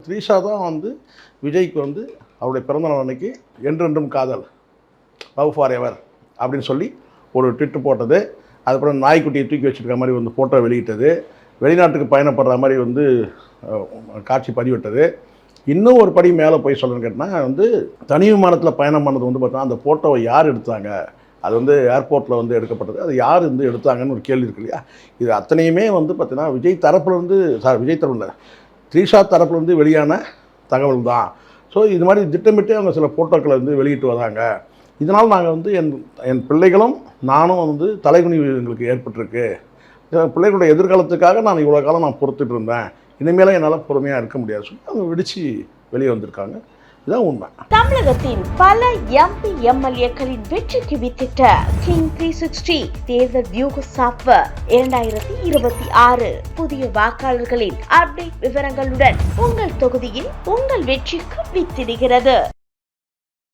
த்ரீஷா தான் வந்து விஜய்க்கு வந்து அவருடைய பிறந்தநாள் அன்னைக்கு என்றென்றும் காதல் லவ் ஃபார் எவர் அப்படின்னு சொல்லி ஒரு ட்விட்டு போட்டது. அதுக்கப்புறம் நாய்க்குட்டியை தூக்கி வச்சுருக்க மாதிரி வந்து ஃபோட்டோ வெளியிட்டது. வெளிநாட்டுக்கு பயணப்படுற மாதிரி வந்து காட்சி பதிவிட்டது. இன்னும் ஒரு படி மேலே போய் சொல்லணும்னு கேட்டால் வந்து தனி விமானத்தில் பயணம் பண்ணது வந்து பார்த்தா அந்த ஃபோட்டோவை யார் எடுத்தாங்க, அது வந்து ஏர்போர்ட்டில் வந்து எடுக்கப்பட்டது, அது யார் வந்து எடுத்தாங்கன்னு ஒரு கேள்வி இருக்கு இல்லையா. இது அத்தனையுமே வந்து பார்த்தீங்கன்னா விஜய் தரப்புலேருந்து விஜய் தரப்பில் த்ரீஷா தரப்புலேருந்து வெளியான தகவல் தான். ஸோ இது மாதிரி திட்டமிட்டே அவங்க சில ஃபோட்டோக்களை வந்து வெளியிட்டு வராங்க. இதனால் நாங்கள் வந்து என் பிள்ளைகளும் நானும் வந்து தலைகுனிவு எங்களுக்கு ஏற்பட்டிருக்கு. பிள்ளைகளுடைய எதிர்காலத்துக்காக நான் இவ்வளோ காலம் நான் பொறுத்துட்டு இருந்தேன், இனிமேலும் என்னால் பொறுமையாக இருக்க முடியாது சொல்லி அவங்க வெடித்து வெளியே வந்திருக்காங்க. இதுதான் உண்மை. தமிழகத்தின் பல எம்பி எம்எல்ஏக்களின் வெற்றிக்கு வித்திட்ட கிங் 360 தேர்தல் வியூக சாப்ட்வேர் 2026 புதிய வாக்காளர்களின் அப்டேட் விவரங்களுடன் உங்கள் தொகுதியில் உங்கள் வெற்றிக்கு வித்திடுகிறது.